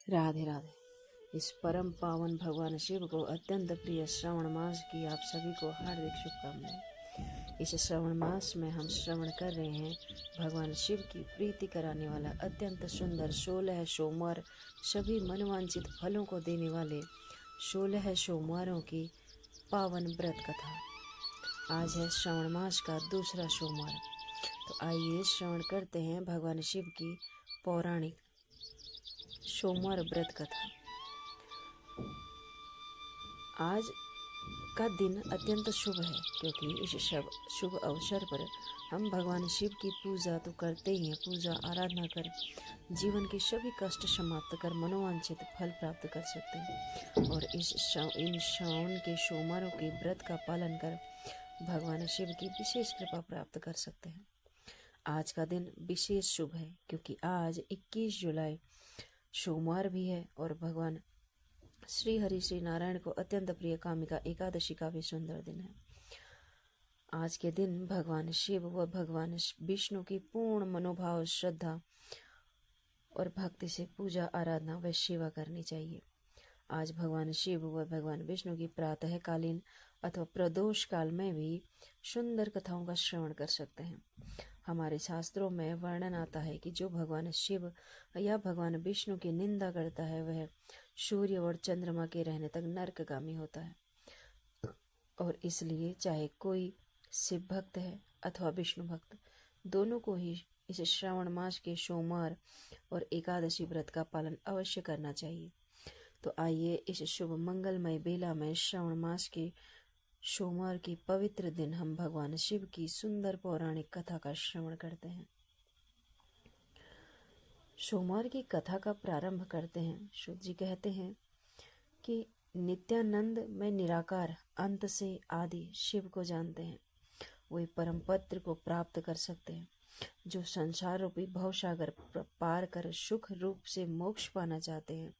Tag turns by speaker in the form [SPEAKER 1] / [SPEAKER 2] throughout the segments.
[SPEAKER 1] राधे राधे। इस परम पावन भगवान शिव को अत्यंत प्रिय श्रावण मास की आप सभी को हार्दिक शुभकामनाएं। इस श्रावण मास में हम श्रवण कर रहे हैं भगवान शिव की प्रीति कराने वाला अत्यंत सुंदर 16 सोमवार, सभी मनवांछित फलों को देने वाले 16 सोमवारों की पावन व्रत कथा। आज है श्रावण मास का दूसरा सोमवार। तो आइए श्रवण करते हैं भगवान शिव की पौराणिक सोमवार व्रत कथा। आज का दिन अत्यंत शुभ है, क्योंकि इस शुभ अवसर पर हम भगवान शिव की पूजा तो करते ही हैं, पूजा आराधना कर जीवन के सभी कष्ट समाप्त कर मनोवांछित फल प्राप्त कर सकते हैं और इन श्रावण के सोमवारों के व्रत का पालन कर भगवान शिव की विशेष कृपा प्राप्त कर सकते हैं। आज का दिन विशेष शुभ है, क्योंकि आज 21 जुलाई सोमवार भी है और भगवान श्री हरि श्री नारायण को अत्यंत प्रिय कामिका एकादशी का भी सुंदर दिन है। आज के दिन भगवान शिव व भगवान विष्णु की पूर्ण मनोभाव, श्रद्धा और भक्ति से पूजा आराधना व सेवा करनी चाहिए। आज भगवान शिव व भगवान विष्णु की प्रातःकालीन अथवा प्रदोष काल में भी सुंदर कथाओं का श्रवण कर सकते हैं। हमारे शास्त्रों में वर्णन आता है कि जो भगवान शिव या भगवान विष्णु की निंदा करता है वह सूर्य और चंद्रमा के रहने तक नरकगामी होता है, और इसलिए चाहे कोई शिव भक्त है अथवा विष्णु भक्त, दोनों को ही इस श्रावण मास के सोमवार और एकादशी व्रत का पालन अवश्य करना चाहिए। तो आइए इस शुभ मंगलमय बेला में श्रावण मास के सोमवार की पवित्र दिन हम भगवान शिव की सुंदर पौराणिक कथा का श्रवण करते हैं। सोमवार की कथा का प्रारंभ करते हैं। शुद्ध जी कहते हैं कि नित्यानंद में निराकार अंत से आदि शिव को जानते हैं, वे परम पत्र को प्राप्त कर सकते हैं। जो संसार रूपी भवसागर पार कर सुख रूप से मोक्ष पाना चाहते हैं,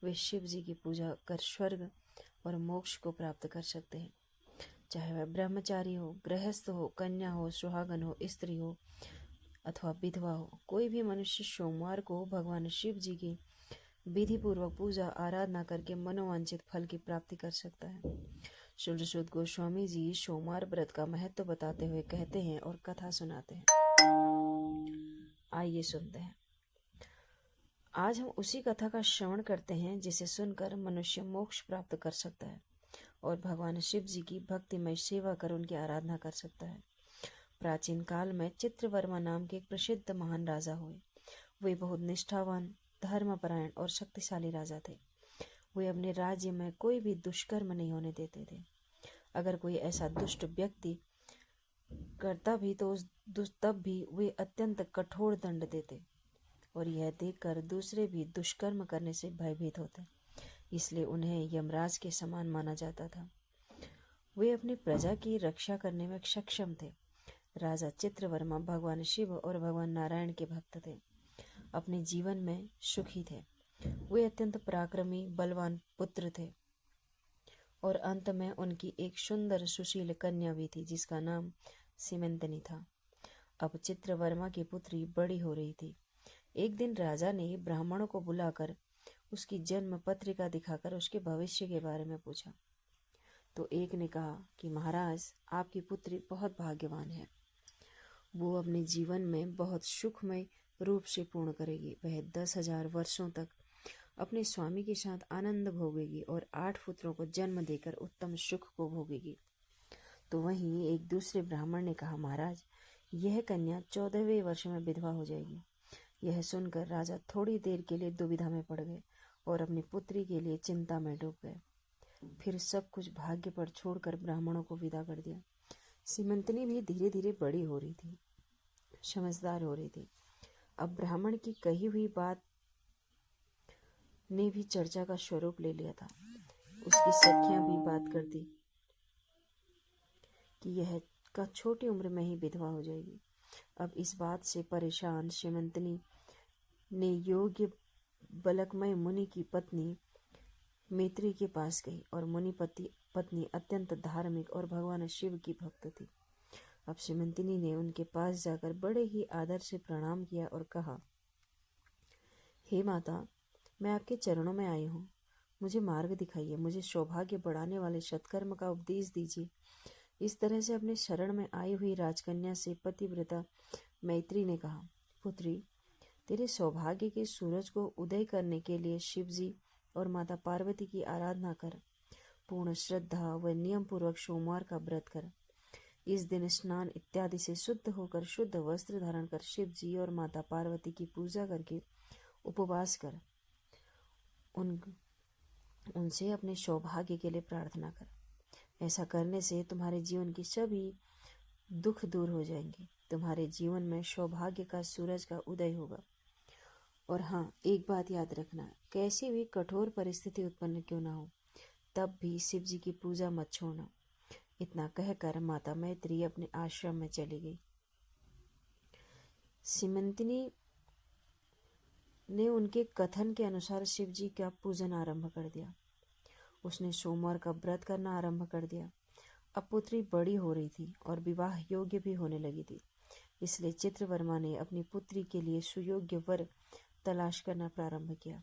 [SPEAKER 1] वे शिव जी की पूजा कर स्वर्ग और मोक्ष को प्राप्त कर सकते हैं। चाहे वह ब्रह्मचारी हो, गृहस्थ हो, कन्या हो, सुहागन हो, स्त्री हो अथवा विधवा हो, कोई भी मनुष्य सोमवार को भगवान शिव जी की विधि पूर्वक पूजा आराधना करके मनोवांछित फल की प्राप्ति कर सकता है। शुद्ध गोस्वामी जी सोमवार व्रत का महत्व बताते हुए कहते हैं और कथा सुनाते हैं। आइए सुनते हैं। आज हम उसी कथा का श्रवण करते हैं जिसे सुनकर मनुष्य मोक्ष प्राप्त कर सकता है और भगवान शिव जी की भक्तिमय सेवा कर उनकी आराधना कर सकता है। प्राचीन काल में चित्रवर्मा नाम के एक प्रसिद्ध महान राजा हुए। वे बहुत निष्ठावान, धर्मपरायण और शक्तिशाली राजा थे। वे अपने राज्य में कोई भी दुष्कर्म नहीं होने देते थे। अगर कोई ऐसा दुष्ट व्यक्ति करता भी तो तब भी वे अत्यंत कठोर दंड देते, और यह देखकर दूसरे भी दुष्कर्म करने से भयभीत होते, इसलिए उन्हें यमराज के समान माना जाता था। वे अपनी प्रजा की रक्षा करने में सक्षम थे। राजा चित्रवर्मा भगवान शिव और भगवान नारायण के भक्त थे। अपने जीवन में सुखी थे। वे अत्यंत पराक्रमी, बलवान पुत्र थे और अंत में उनकी एक सुंदर सुशील कन्या भी थी, जिसका नाम सीमंतनी था। अब चित्रवर्मा की पुत्री बड़ी हो रही थी। एक दिन राजा ने ब्राह्मणों को बुलाकर उसकी जन्म पत्रिका दिखाकर उसके भविष्य के बारे में पूछा। तो एक ने कहा कि महाराज, आपकी पुत्री बहुत भाग्यवान है। वो अपने जीवन में बहुत सुखमय रूप से पूर्ण करेगी। वह 10,000 वर्षों तक अपने स्वामी के साथ आनंद भोगेगी और 8 पुत्रों को जन्म देकर उत्तम सुख को भोगेगी। तो वहीं एक दूसरे ब्राह्मण ने कहा, महाराज, यह कन्या 14वें वर्ष में विधवा हो जाएगी। यह सुनकर राजा थोड़ी देर के लिए दुविधा में पड़ गए और अपनी पुत्री के लिए चिंता में डूब गए। फिर सब कुछ भाग्य पर छोड़कर ब्राह्मणों को विदा कर दिया। सीमंतनी भी धीरे धीरे बड़ी हो रही थी, समझदार हो रही थी। अब ब्राह्मण की कही हुई बात ने भी चर्चा का स्वरूप ले लिया था। उसकी सखियां भी बात करती कि यह का छोटी उम्र में ही विधवा हो जाएगी। अब इस बात से परेशान सीमंतनी ने योग्य बलकमय मुनि की पत्नी मैत्री के पास गई, और मुनि पत्नी अत्यंत धार्मिक और भगवान शिव की भक्त थी। अब सीमंतनी ने उनके पास जाकर बड़े ही आदर से प्रणाम किया और कहा, हे माता, मैं आपके चरणों में आई हूँ, मुझे मार्ग दिखाइए, मुझे सौभाग्य बढ़ाने वाले सत्कर्म का उपदेश दीजिए। इस तरह से अपने शरण में आई हुई राजकन्या से पतिव्रता मैत्री ने कहा, पुत्री, तेरे सौभाग्य के सूरज को उदय करने के लिए शिव जी और माता पार्वती की आराधना कर। पूर्ण श्रद्धा व नियम पूर्वक सोमवार का व्रत कर। इस दिन स्नान इत्यादि से शुद्ध होकर शुद्ध वस्त्र धारण कर शिव जी और माता पार्वती की पूजा करके उपवास कर उनसे अपने सौभाग्य के लिए प्रार्थना कर। ऐसा करने से तुम्हारे जीवन की सभी दुख दूर हो जाएंगे, तुम्हारे जीवन में सौभाग्य का सूरज का उदय होगा। और हाँ, एक बात याद रखना, कैसी भी कठोर परिस्थिति उत्पन्न क्यों ना हो, तब भी शिव जी की पूजा मत छोड़ना। इतना कहकर माता मैत्री अपने आश्रम में चली गई। सीमंतिनी ने उनके कथन के अनुसार शिव जी का पूजन आरंभ कर दिया। उसने सोमवार का व्रत करना आरंभ कर दिया। अब पुत्री बड़ी हो रही थी और विवाह योग्य भी होने लगी थी, इसलिए चित्रवर्मा ने अपनी पुत्री के लिए सुयोग्य वर तलाश करना प्रारंभ किया।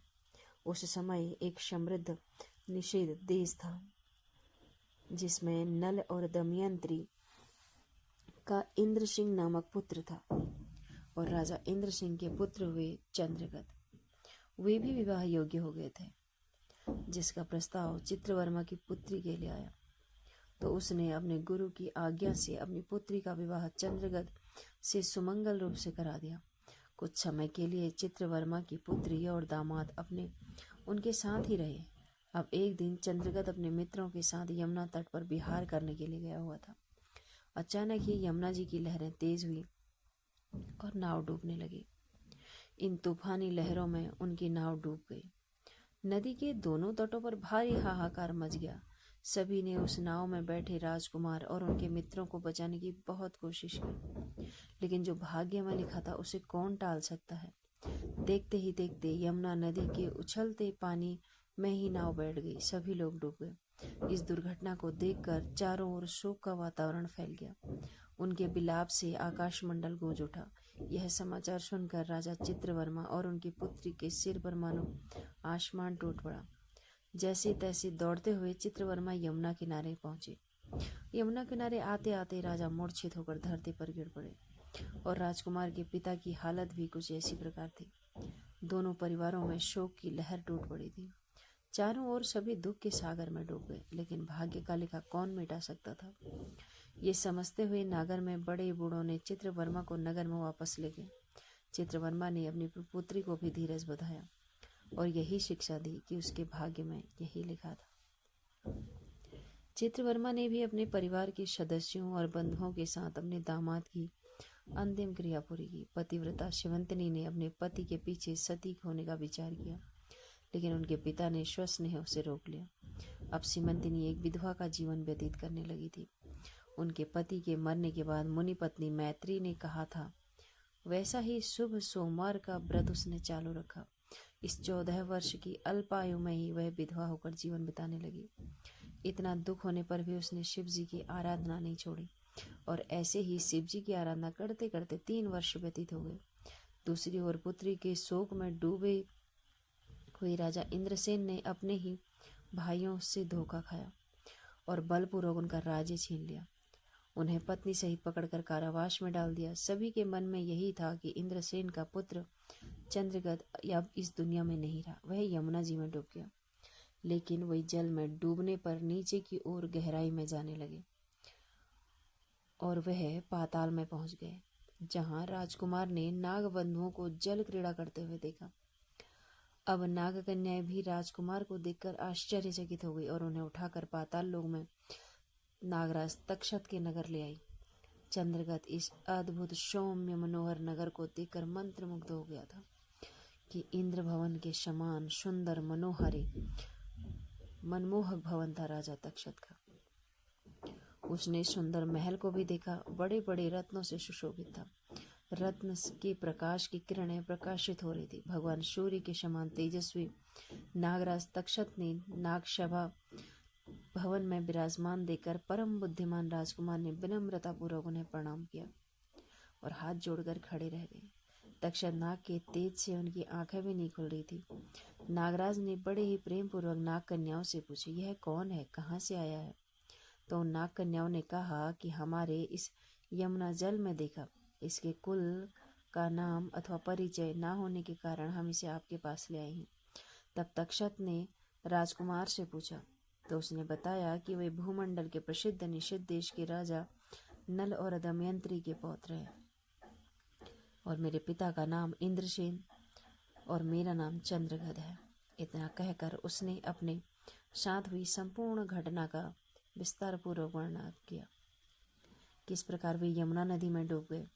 [SPEAKER 1] उस समय एक समृद्ध निषेध देश था जिसमें नल और दमयंती का इंद्र सिंह नामक पुत्र था और राजा इंद्र सिंह के पुत्र हुए चंद्रगत। वे भी विवाह योग्य हो गए थे। जिसका प्रस्ताव चित्रवर्मा की पुत्री के लिए आया तो उसने अपने गुरु की आज्ञा से अपनी पुत्री का विवाह चंद्रगत से सुमंगल रूप से करा दिया। कुछ समय के लिए चित्रवर्मा की पुत्री और दामाद उनके साथ ही रहे। अब एक दिन चंद्रगत अपने मित्रों के साथ यमुना तट पर विहार करने के लिए गया हुआ था। अचानक ही यमुना जी की लहरें तेज हुई और नाव डूबने लगी। इन तूफानी लहरों में उनकी नाव डूब गई। नदी के दोनों तटों पर भारी हाहाकार मच गया। सभी ने उस नाव में बैठे राजकुमार और उनके मित्रों को बचाने की बहुत कोशिश की, लेकिन जो भाग्य में लिखा था उसे कौन टाल सकता है। देखते ही देखते यमुना नदी के उछलते पानी में ही नाव बैठ गई। सभी लोग डूब गए। इस दुर्घटना को देखकर चारों ओर शोक का वातावरण फैल गया। उनके विलाप से आकाशमंडल गूंज उठा। यह समाचार सुनकर राजा चित्रवर्मा और उनकी पुत्री के सिर पर मानो आसमान टूट पड़ा। जैसे तैसे दौड़ते हुए चित्रवर्मा यमुना किनारे पहुंचे। यमुना किनारे आते आते राजा मूर्छित होकर धरती पर गिर पड़े और राजकुमार के पिता की हालत भी कुछ ऐसी प्रकार थी। दोनों परिवारों में शोक की लहर टूट पड़ी थी। चारों ओर सभी दुख के सागर में डूब गए, लेकिन भाग्य का लिखा कौन मिटा सकता था। ये समझते हुए नागर में बड़े बूढ़ों ने चित्रवर्मा को नगर में वापस ले गए। चित्रवर्मा ने अपनी पुत्री को भी धीरज बधाया और यही शिक्षा दी कि उसके भाग्य में यही लिखा था। चित्रवर्मा ने भी अपने परिवार के सदस्यों और बंधुओं के साथ अपने दामाद की अंतिम क्रिया पूरी की। पतिव्रता शिवंतनी ने अपने पति के पीछे सती होने का विचार किया, लेकिन उनके पिता ने स्वस्नेह उसे रोक लिया। अब सीमंतिनी एक विधवा का जीवन व्यतीत करने लगी थी। उनके पति के मरने के बाद मुनि पत्नी मैत्री ने कहा था, वैसा ही शुभ सोमवार का व्रत उसने चालू रखा। इस 14 वर्ष की अल्पायु में ही वह विधवा होकर जीवन बिताने लगी। इतना दुख होने पर भी उसने शिव जी की आराधना नहीं छोड़ी और ऐसे ही शिव जी की आराधना करते करते 3 वर्ष व्यतीत हो गए। दूसरी ओर पुत्री के शोक में डूबे हुए राजा इंद्रसेन ने अपने ही भाइयों से धोखा खाया और बलपूर्वक उनका राज्य छीन लिया। उन्हें पत्नी सहित पकड़कर कारावास में डाल दिया। सभी के मन में यही था कि इंद्रसेन का पुत्र चंद्रगत अब इस दुनिया में नहीं रहा, वह यमुना जी में डूब गया। लेकिन वही जल में डूबने पर नीचे की ओर गहराई में जाने लगे और वह पाताल में पहुंच गए, जहां राजकुमार ने नाग बंधुओं को जल क्रीड़ा करते हुए देखा। अब नाग कन्याएं भी राजकुमार को देखकर आश्चर्यचकित हो गई और उन्हें उठाकर पाताल लोक में नागराज तक्षत के नगर ले आई। चंद्रगत इस अद्भुत सौम्य मनोहर नगर को देखकर मंत्रमुग्ध हो गया था कि इंद्र भवन के समान सुंदर मनमोहक भवन था राजा तक्षत का। उसने सुंदर महल को भी देखा, बड़े बड़े रत्नों से सुशोभित था। रत्न के प्रकाश की किरणें प्रकाशित हो रही थी। भगवान सूर्य के समान तेजस्वी नागराज तक्षत ने नागसभा भवन में विराजमान देखकर परम बुद्धिमान राजकुमार ने विनम्रता पूर्वक उन्हें प्रणाम किया और हाथ जोड़कर खड़े रह गए। तक्षत नाग के तेज से उनकी आंखें भी नहीं खुल रही थी। नागराज ने बड़े ही प्रेम पूर्वक नाग कन्याओं से पूछा, यह कौन है, कहाँ से आया है? तो उन नाग कन्याओं ने कहा कि हमारे इस यमुना जल में देखा। इसके कुल का नाम अथवा परिचय ना होने के कारण हम इसे आपके पास ले आए हैं। तब तक्षक ने राजकुमार से पूछा, तो उसने बताया कि वे भूमंडल के प्रसिद्ध निषिद्ध देश के राजा नल और दमयंत्री के पौत्र हैं, और मेरे पिता का नाम इंद्रसेन और मेरा नाम चंद्रगद है। इतना कहकर उसने अपने साथ हुई संपूर्ण घटना का विस्तार पूर्वक वर्णन किया। किस प्रकार वे यमुना नदी में डूब गए।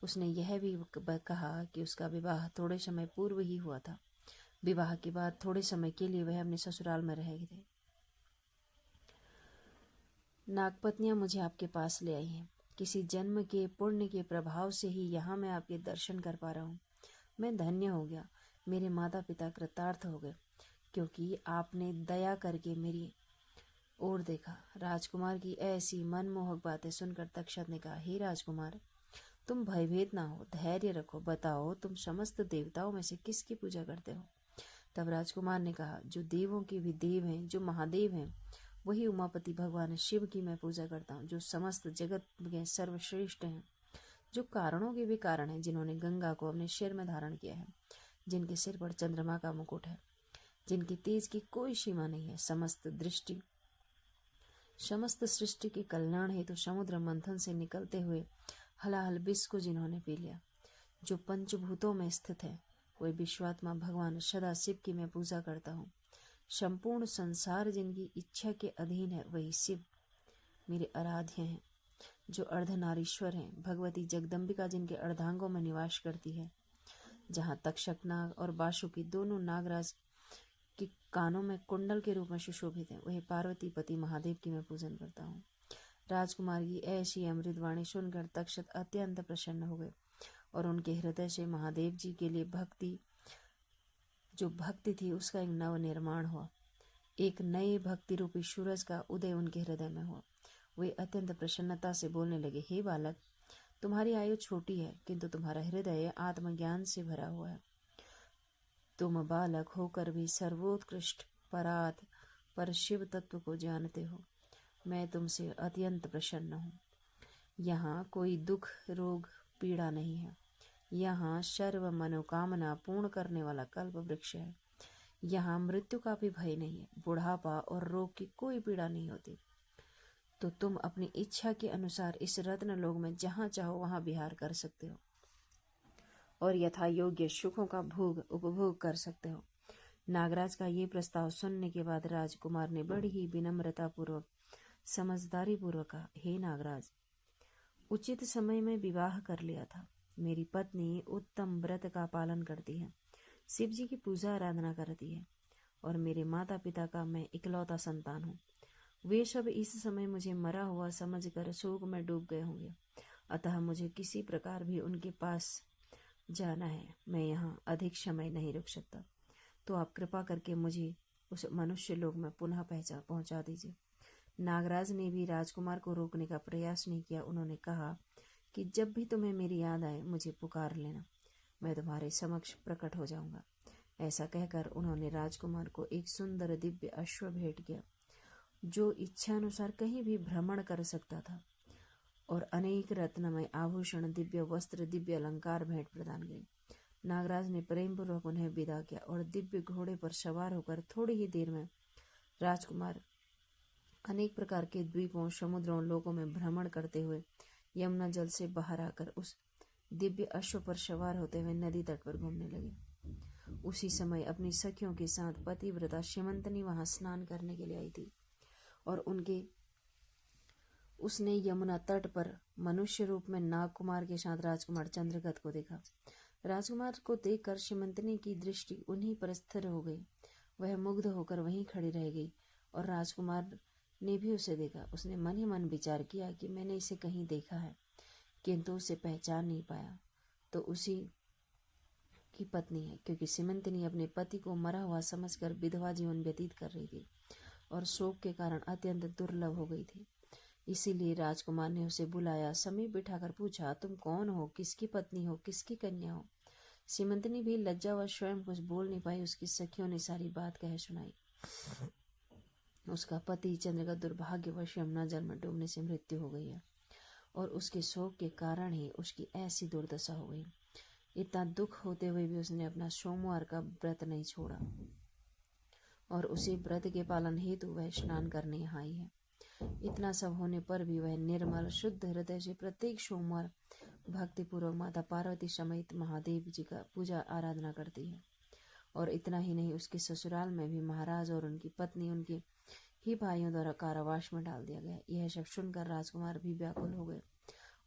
[SPEAKER 1] उसने यह भी कहा कि उसका विवाह थोड़े समय पूर्व ही हुआ था। विवाह के बाद थोड़े समय के लिए वह अपने ससुराल में रह गए थे। नागपत्नियां मुझे आपके पास ले आई हैं। किसी जन्म के पुण्य के प्रभाव से ही यहाँ मैं आपके दर्शन कर पा रहा हूँ। मैं धन्य हो गया। मेरे माता पिता कृतार्थ हो गए, क्योंकि आपने दया करके मेरी ओर देखा। राजकुमार की ऐसी मनमोहक बातें सुनकर तक्षक ने कहा, हे राजकुमार, तुम भयभीत ना हो, धैर्य रखो। बताओ, तुम समस्त देवताओं में से किसकी पूजा करते हो? तब राजकुमार ने कहा, जो देवों के भी देव हैं, जो महादेव हैं, वही उमापति भगवान शिव की मैं पूजा करता हूँ, जो समस्त जगत में सर्वश्रेष्ठ हैं, जो कारणों के भी कारण हैं, जिन्होंने गंगा को अपने सिर में धारण किया है, जिनके सिर पर चंद्रमा का मुकुट है, जिनकी तेज की कोई सीमा नहीं है, समस्त सृष्टि के कल्याण हेतु समुद्र मंथन से निकलते हुए हलाहल विष को जिन्होंने पी लिया, जो पंचभूतों में स्थित है, वही विश्वात्मा भगवान सदाशिव की मैं पूजा करता हूँ। संपूर्ण संसार जिनकी इच्छा के अधीन है, वही शिव मेरे आराध्य हैं, जो अर्धनारीश्वर हैं। भगवती जगदम्बिका जिनके अर्धांगों में निवास करती है, जहाँ तक्षक नाग और वासुकी दोनों नागराज के कानों में कुंडल के रूप में सुशोभित है, वही पार्वती पति महादेव की मैं पूजन करता हूँ। राजकुमार की ऐसी अमृत वाणी सुनकर तक्षक अत्यंत प्रसन्न हो गए, और उनके हृदय से महादेव जी के लिए भक्ति थी, उसका एक नव निर्माण हुआ। एक नए भक्ति रूपी सूरज का उदय उनके हृदय में हुआ। वे अत्यंत प्रसन्नता से बोलने लगे, हे बालक, तुम्हारी आयु छोटी है, किंतु तुम्हारा हृदय आत्मज्ञान से भरा हुआ है। तुम बालक होकर भी सर्वोत्कृष्ट पर शिव तत्व को जानते हो। मैं तुमसे अत्यंत प्रसन्न हूँ। यहाँ कोई दुख, रोग, पीड़ा नहीं है। यहाँ सर्व मनोकामना पूर्ण करने वाला कल्प वृक्ष है। यहाँ मृत्यु का भी भय नहीं है, बुढ़ापा और रोग की कोई पीड़ा नहीं होती। तो तुम अपनी इच्छा के अनुसार इस रत्न लोक में जहाँ चाहो वहाँ विहार कर सकते हो, और यथा योग्य सुखों का उपभोग कर सकते हो। नागराज का ये प्रस्ताव सुनने के बाद राजकुमार ने बड़ी ही विनम्रता पूर्वक, समझदारी पूर्वक कहा, हे नागराज, उचित समय में विवाह कर लिया था। मेरी पत्नी उत्तम व्रत का पालन करती है, शिव जी की पूजा आराधना करती है, और मेरे माता पिता का मैं इकलौता संतान हूँ। वे सब इस समय मुझे मरा हुआ समझकर शोक में डूब गए होंगे, अतः मुझे किसी प्रकार भी उनके पास जाना है। मैं यहाँ अधिक समय नहीं रुक सकता, तो आप कृपा करके मुझे उस मनुष्य लोक में पुनः पहुँचा दीजिए। नागराज ने भी राजकुमार को रोकने का प्रयास नहीं किया। उन्होंने कहा कि जब भी तुम्हें मेरी याद आए मुझे पुकार लेना, मैं तुम्हारे समक्ष प्रकट हो जाऊंगा। ऐसा कहकर उन्होंने राजकुमार को एक सुंदर दिव्य अश्व भेंट किया, जो इच्छानुसार कहीं भी भ्रमण कर सकता था, और अनेक रत्नमय आभूषण, दिव्य वस्त्र, दिव्य अलंकार भेंट प्रदान किए। नागराज ने प्रेम पूर्वक उन्हें विदा किया, और दिव्य घोड़े पर सवार होकर थोड़ी ही देर में राजकुमार अनेक प्रकार के द्वीपों, समुद्रों, लोकों में भ्रमण करते हुए यमुना जल से बाहर आकर उस दिव्य अश्व पर सवार होते हुए नदी तट पर घूमने लगे। उसी समय अपनी सखियों के साथ पतिव्रता श्यमंतनी वहां स्नान करने के लिए आई थी, और उसने यमुना तट पर मनुष्य रूप में नागकुमार के साथ राजकुमार चंद्रगत को देखा। राजकुमार को देखकर श्यमंतनी की दृष्टि उन्हीं पर स्थिर हो गई। वह मुग्ध होकर वहीं खड़ी रह गई, और राजकुमार ने भी उसे देखा। उसने मन ही मन विचार किया कि मैंने इसे कहीं देखा है, किंतु उसे पहचान नहीं पाया, तो उसी की पत्नी है, क्योंकि श्यमंतनी अपने पति को मरा हुआ समझकर विधवा जीवन व्यतीत कर रही थी, और शोक के कारण अत्यंत दुर्लभ हो गई थी। इसीलिए राजकुमार ने उसे बुलाया, समीप बिठाकर पूछा, तुम कौन हो, किसकी पत्नी हो, किसकी कन्या हो? सीमंतनी भी लज्जा व स्वयं कुछ बोल नहीं पाई। उसकी सखियों ने सारी बात कह सुनाई। उसका पति चंद्र का दुर्भाग्यवश यमुना जल में डूबने से मृत्यु हो गई है और उसके शोक के कारण ही उसकी ऐसी दुर्दशा हो गई। इतना दुख होते हुए भी उसने अपना सोमवार का व्रत नहीं छोड़ा और उसी व्रत के पालन हेतु वह स्नान करने यहाँ आई है। इतना सब होने पर भी वह निर्मल शुद्ध हृदय से प्रत्येक सोमवार भक्तिपूर्वक माता पार्वती समेत महादेव जी का पूजा आराधना करती है। और इतना ही नहीं, उसके ससुराल में भी महाराज और उनकी पत्नी उनके ही भाइयों द्वारा कारावास में डाल दिया गया। यह सब सुनकर राजकुमार भी व्याकुल हो गए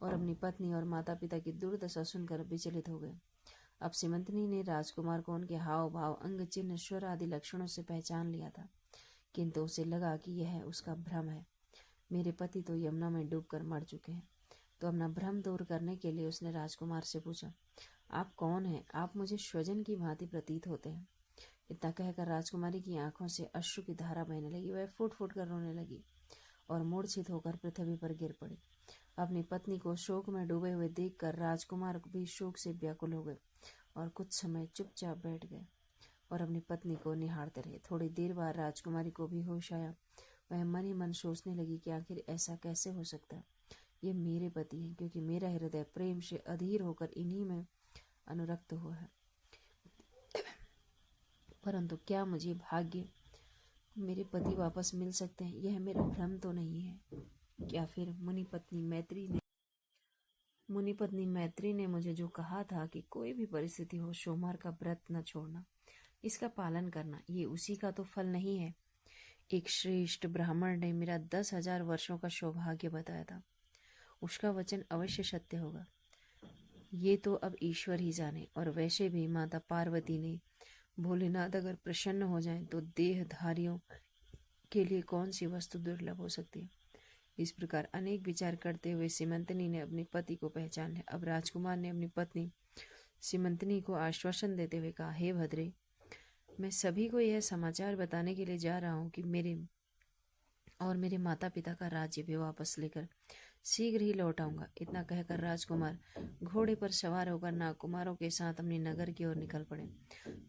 [SPEAKER 1] और अपनी पत्नी और माता पिता की दुर्दशा सुनकर विचलित हो गए। अब सीमंतनी ने राजकुमार को उनके हाव भाव, अंग चिन्ह, स्वर आदि लक्षणों से पहचान लिया था, किंतु उसे लगा कि यह उसका भ्रम है। मेरे पति तो यमुना में डूबकर मर चुके हैं। तो अपना भ्रम दूर करने के लिए उसने राजकुमार से पूछा, आप कौन हैं? आप मुझे स्वजन की भांति प्रतीत होते हैं। इतना कहकर राजकुमारी की आंखों से अश्रु की धारा बहने लगी। वह फूट फूट कर रोने लगी और मूर्छित होकर पृथ्वी पर गिर पड़ी। अपनी पत्नी को शोक में डूबे हुए देखकर राजकुमार भी शोक से व्याकुल हो गए और कुछ समय चुपचाप बैठ गए और अपनी पत्नी को निहारते रहे। थोड़ी देर बाद राजकुमारी को भी होश आया। वह मन ही मन सोचने लगी कि आखिर ऐसा कैसे हो सकता है। ये मेरे पति हैं, क्योंकि मेरा हृदय प्रेम से अधीर होकर इन्हीं में अनुरक्त हुआ है। परंतु क्या मुझे भाग्य मेरे पति वापस मिल सकते हैं? यह मेरा भ्रम तो नहीं है क्या? फिर मुनि पत्नी मैत्री ने मुझे जो कहा था कि कोई भी परिस्थिति हो सोमवार का व्रत न छोड़ना, इसका पालन करना, ये उसी का तो फल नहीं है? एक श्रेष्ठ ब्राह्मण ने मेरा 10,000 वर्षों का सौभाग्य बताया था। उसका वचन अवश्य सत्य होगा। ये तो अब ईश्वर ही जाने। और वैसे भी माता पार्वती ने भोलेनाथ अगर प्रसन्न हो जाएं तो देहधारियों के लिए कौन सी वस्तु दुर्लभ हो सकती है। इस प्रकार अनेक विचार करते हुए सीमंतनी ने अपने पति को पहचान लिया। अब राजकुमार ने अपनी पत्नी सीमंतनी को आश्वासन देते हुए कहा, हे भद्रे, मैं सभी को यह समाचार बताने के लिए जा रहा हूँ कि मेरे माता पिता का राज्य भी वापस लेकर शीघ्र ही लौट आऊंगा। इतना कहकर राजकुमार घोड़े पर सवार होकर नागकुमारों के साथ अपने नगर की ओर निकल पड़े,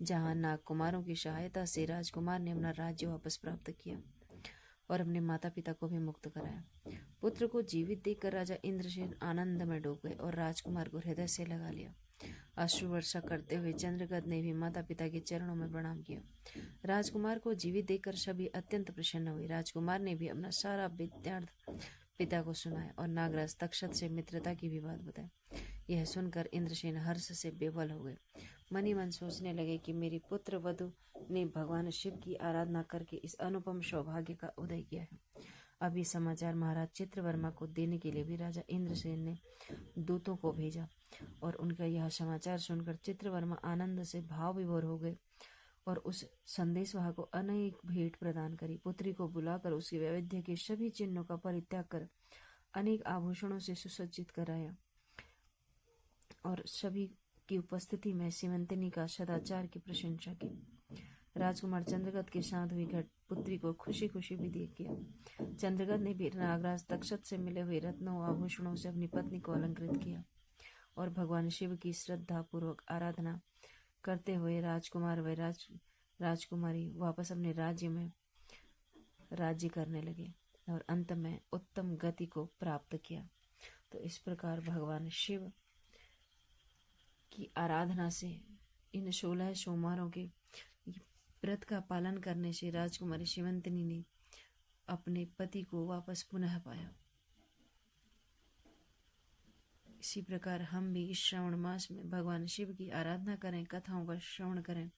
[SPEAKER 1] जहां नागकुमारों की सहायता से राजकुमार ने अपना राज्य वापस प्राप्त किया और अपने माता पिता को भी मुक्त कराया। पुत्र को जीवित देखकर राजा इंद्रसेन आनंद में डूब गए और राजकुमार को हृदय से लगा लिया। अश्रु वर्षा करते हुए चंद्रगत ने भी माता पिता के चरणों में प्रणाम किया। राजकुमार को जीवित देखकर सभी अत्यंत प्रसन्न हुए। राजकुमार ने भी अपना सारा वृत्तांत पिता को सुनाया और नागराज तक्षत से मित्रता की भी बात बताई। यह सुनकर इंद्रसेन हर्ष से बेबल हो गए। मन ही मन सोचने लगे कि मेरी पुत्र वधु ने भगवान शिव की आराधना करके इस अनुपम सौभाग्य का उदय किया है। अभी समाचार महाराज चित्रवर्मा को देने के लिए भी राजा इंद्रसेन ने दूतों को भेजा और उनका यह समाचार सुनकर चित्रवर्मा आनंद से भाव विभोर हो गए और उस संदेशवाहक को अनेक भेंट प्रदान करी। पुत्री को बुलाकर उसके वैविध्य के सभी चिन्हों का परित्याग कर अनेक आभूषणों से सुसज्जित कराया और सभी की उपस्थिति में सीमंतनी का सदाचार की प्रशंसा की। राजकुमार चंद्रगत के साथ हुई घट पुत्री को खुशी खुशी विदाई किया। चंद्रगत ने भी नागराज तक्षत से मिले हुए रत्नों आभूषणों से अपनी पत्नी को अलंकृत किया और भगवान शिव की श्रद्धा पूर्वक आराधना करते हुए राजकुमार व राजकुमारी वापस अपने राज्य में राज्य करने लगे और अंत में उत्तम गति को प्राप्त किया। तो इस प्रकार भगवान शिव की आराधना से इन 16 सोमवारों के व्रत का पालन करने से राजकुमारी सीमंतनी ने अपने पति को वापस पुनः पाया। इसी प्रकार हम भी इस श्रावण मास में भगवान शिव की आराधना करें, कथाओं का श्रवण करें,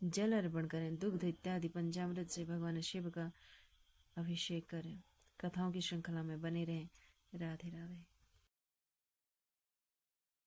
[SPEAKER 1] जल अर्पण करें, दुग्ध इत्यादि पंचामृत से भगवान शिव का अभिषेक करें, कथाओं की श्रृंखला में बने रहें। राधे राधे।